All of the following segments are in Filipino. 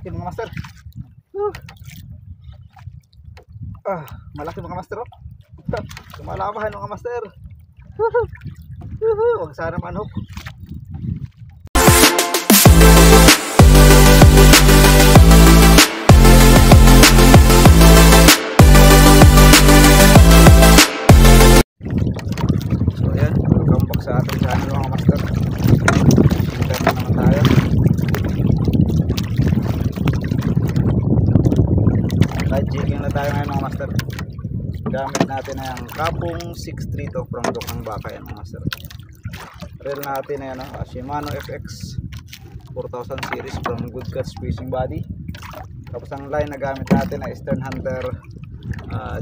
malaki mga master. Malaki mga master. Kumalabahan mga master. Huwag sana manhok. So ayan, welcome back sa ating channel mga master. Shooter na naman tayo. Light jigging na tayo ngayon mga master. Gamit natin na yung Kapong 632 from Dokang Baka yan mga master. Reel natin na yan, Shimano FX 4000 series from Good Catch Fishing Body. Tapos ang line na gamit natin na Stern Hunter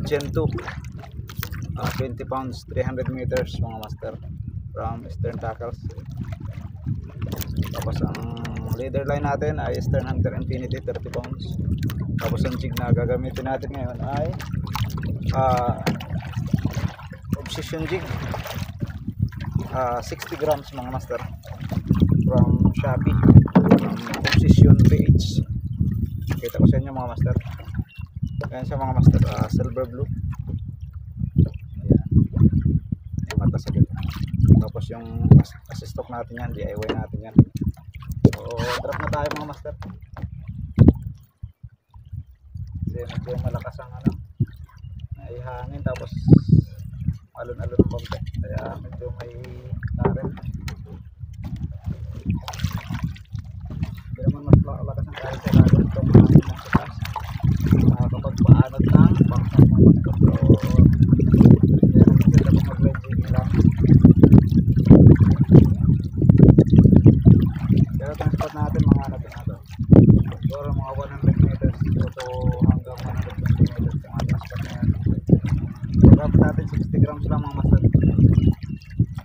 Gen 2 20 pounds 300 meters mga master from Stern Tackles. Tapos ang leader line natin ay Stern Hunter Infinity 30 pounds. Tapos ang jig na gagamitin natin ngayon ay Obsession jig 60 grams mga master from Shopee, from Obsession PH. Kita ko sa inyo mga master. Ayan siya mga master, silver blue. Ayan, yung mata sa gitna. Tapos yung stock natin yan, DIY natin yan. So drop na tayo mga master. Kasi medyo malakas ang may hangin, tapos alon-alon ng konti, kaya medyo may current. Hindi naman mas lakas ang current sa lalim. Ito mga hangin lang sa taas, kapag paanod lang bangkang mga master. So kaya maganda pong mag-red jigging lang. Pero ang spot natin mga natin na ito, siguro mga 100 meters to hanggang 120 meters ang ating spot na yan. Grab natin 60 grams lang mga master.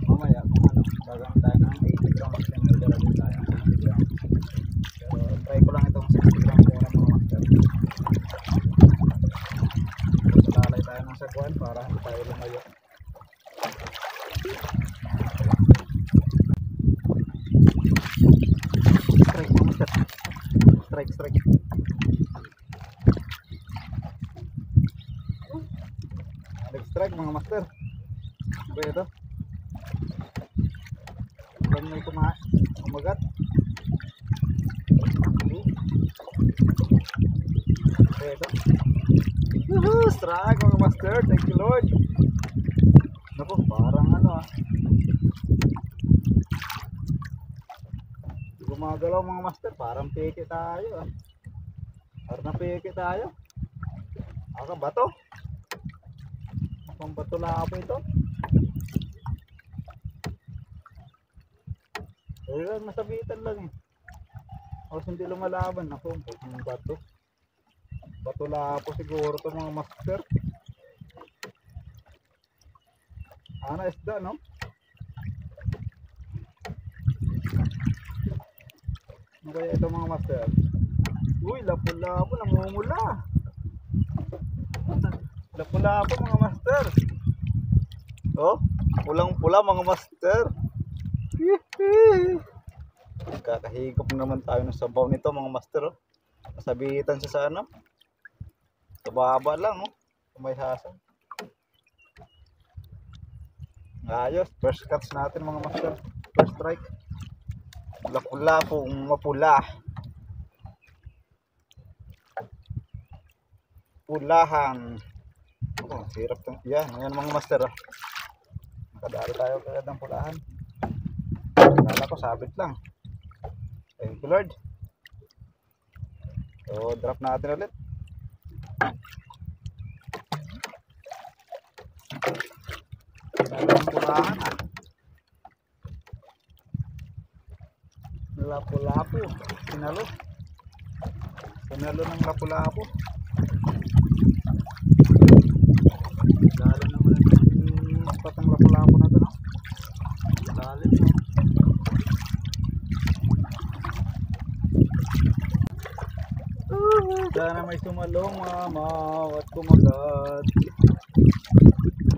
Mamaya kung gagamit tayo ng 80 grams, then may dala din tayo ng 80 grams. Pero try ko lang itong 60 grams muna mga master. Lalay tayo ng sagwan para hindi tayo lumayo. Strike mga master. Strike. Strike mga master. Ba ito? Huwag may kumagat. Ba ito? Strike mga master. Thank you Lord. Naku, parang gumagalaw mga master. Parang peke tayo Parang napeke tayo. Bato. Ang bato na po ito. Ayun, masabitan lang o hindi lumalaban. Ako, ang bato. Bato na po siguro ito mga master. Isda no? Ano kaya ito mga master? Uy, lapo-lapo, namumula. Lapo-lapo mga master. Pulang-pula mga master. Kakahigop naman tayo ng sabaw nito mga master. Masabitan siya sa sa baba lang may hasang. Ayos, first cuts natin mga master. First strike. Lapo-lapo, mapula. Pulahan. Hirap ng yan mga master. Nakadali tayo kagad ng pulahan. Kala ko sabit lang. Thank you Lord. So drop natin ulit. Ang pulahan lapu-lapu. Sinalo ng lapu-lapu. Lalim naman ang spot ng lapu-lapu na ito lalim Sana may sumalong mama at kumagat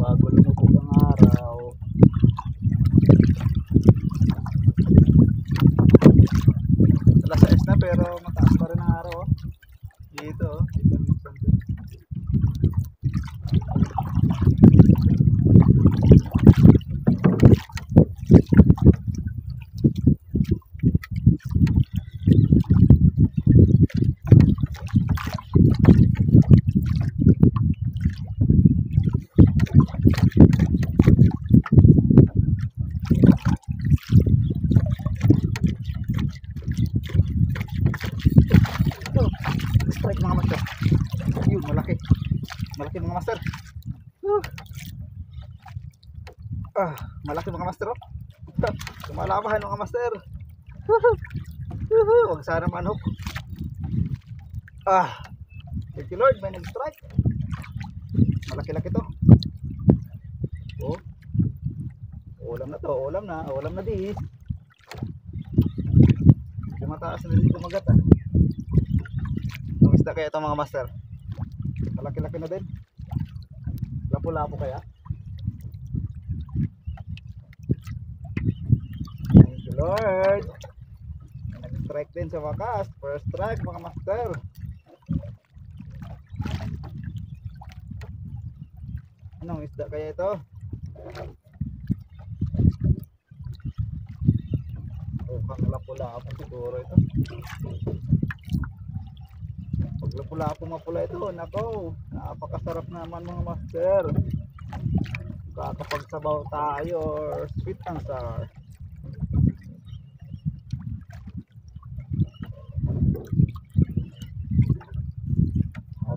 bago lumubog ang araw. Alas 6 na pero mataas pa rin ang araw Oh, strike mga master. Yun, malaki. Malaki mga master. Malaki mga master. Lumalabahan mga master. Huwag sana manok. Thank you Lord, may nag-strike. Malaki-laki to. Oh. Ulam na to, ulam na di. Mataas na dito magat ah. Ang isda kaya ito mga master. Malaki-laki na din. Lapo-lapo kaya. Thank you Lord. Nag-strike din sa wakas. First strike mga master. Anong isda kaya ito? Mukhang lapo-lapo siguro ito. Pag lapo-lapo mapula ito, nako, napakasarap naman mga master. Kakapagsabaw tayo or sweet and sour.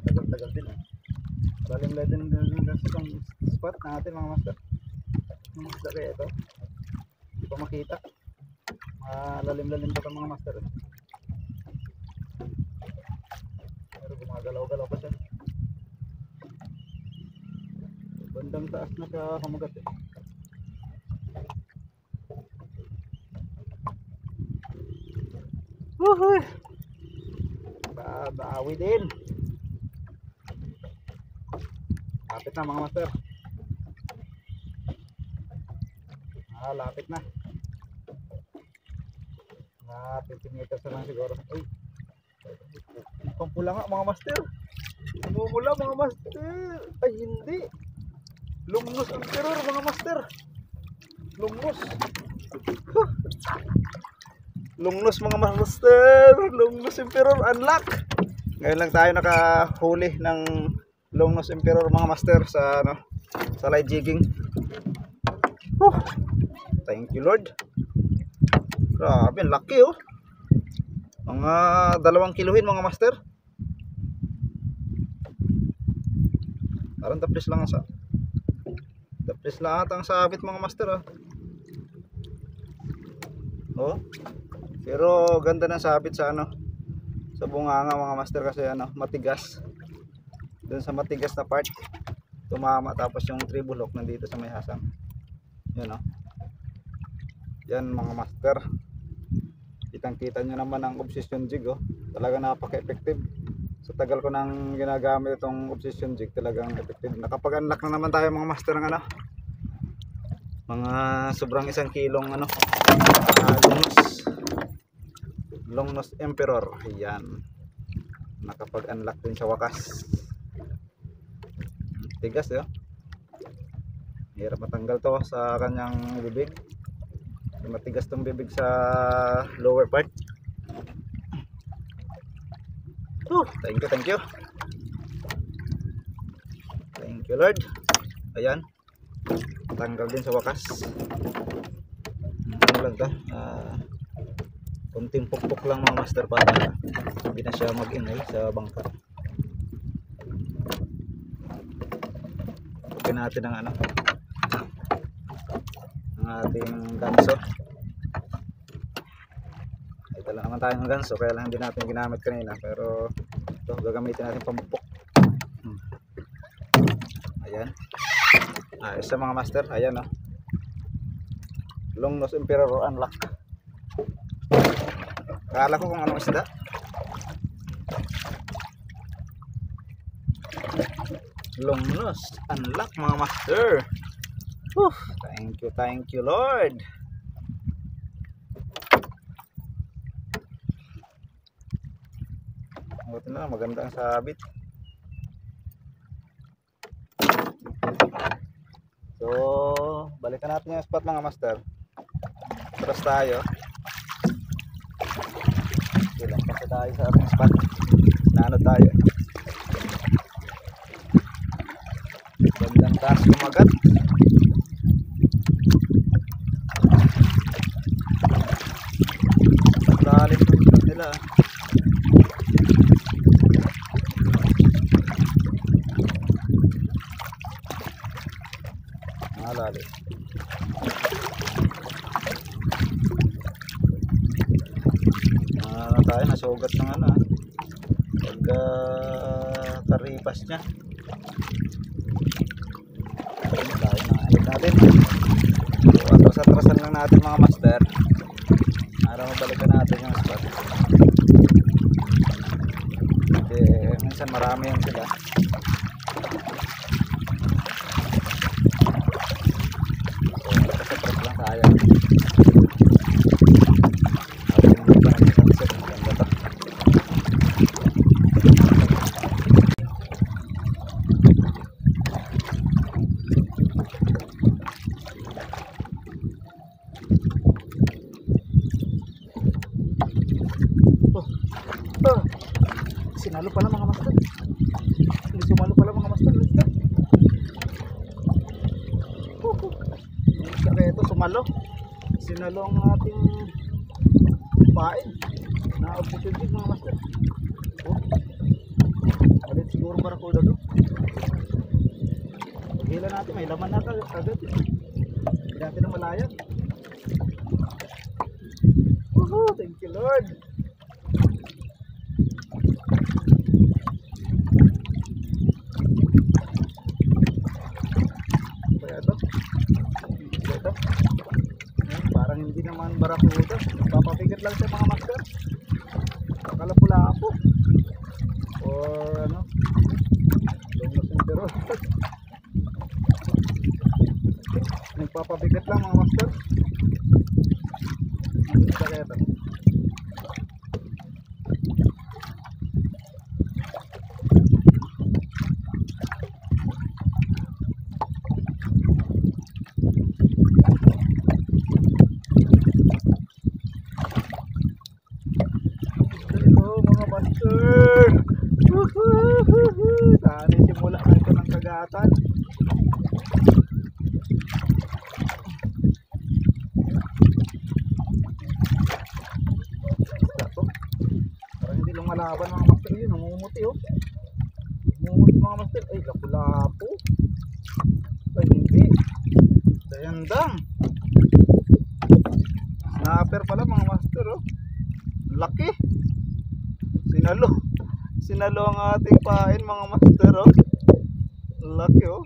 Tagal-tagal din eh. Lalim-lalim din sa spot natin mga master. Ang isda kaya ito, hindi pa makita. Lalim-lalim pa ito mga master. Pero gumagalaw-galaw pa siya. Bandang taas na siya kamagat eh. Woohoo! Bawi din. Lapit na mga master. Lapit na. 15 meters na lang siguro. Uy, pampula nga mga master. Umumula mga master. Ay hindi. Lungnos ang terror mga master. Lungnos. Lungnos mga master. Lungnos Emperor unlock. Ngayon lang tayo nakahuli ng Lungnos Emperor mga master sa sa light jigging. Thank you Lord. Grabe, laki oh. Mga 2 kilohin mga master. Parang taplis lang sa taplis lang atang sabit mga master oh. Oh. Pero ganda ng sabit sa sa bunganga mga master kasi matigas. Doon sa matigas na part tumama, tapos yung tribulok nandito sa may hasang. Yan oh. Yan mga master. Kitang-kita nyo naman ang obsession jig oh. Talaga napaka-effective. Sa tagal ko nang ginagamit itong obsession jig, talagang effective. Nakapag-unlock na naman tayo mga master ng mga sobrang 1 kilong Lungnos Emperor. Ayan. Nakapag-unlock din sa wakas. Tigas eh oh. Hirap matanggal to sa kanyang bibig. Matigas tong bibig sa lower part. Thank you, thank you. Thank you Lord. Ayan. Tanggal din sa wakas. Ano lang to? Kunting pukpok lang mga master para hindi na siya mag-ingay sa bangka. Okay natin ang ang ating ganso. Ito lang naman tayo ng ganso, kaya lang hindi natin ginamit kanina, pero ito gagamitin natin pambukpok. Ayan. Isa mga master. Ayan oh. Lungnos Emperor unlock. Kala ko kung anong isda. Lungnos unlock mga master. Thank you Lord. Buti na, maganda ang sabit. So, balikan natin yung spot mga master. Atras tayo. Ilang kasi tayo sa ating spot. Naano tayo. Bandang taas kumagat. Lalim ng ikot nila. Lalim. Tayo nasugat ng ano, pagka karipas niya. Tayo na ulit natin. So, atras-atrasan lang natin mga master para mabalikan natin yung spot. Kasi minsan marami yan sila. So atras-atras lang tayo. Sinalo pala mga master. Hindi sumalo pala mga master. Kaya ito sumalo. Sinalo ang ating pain. Na-opportunity mga master. Alit siguro barakuda to. Paghila natin, may laman na agad. Hindi natin na malayan. Thank you Lord. Parang hindi naman barakuda, papabigat lang sa mga master. Kalapula-apo or ano, long na sundero. Nagpapabigat lang mga master. Ang kaya ito. Sana simula na ito ng kagatan. Parang hindi lumalaban mga master yun. Namumuti oh. Namumuti mga master. Ay lapu-lapu. Ay hindi. Dayandang. Snapper pala mga master oh. Laki. Sinalo ang ating pain mga master oh. Laki oh.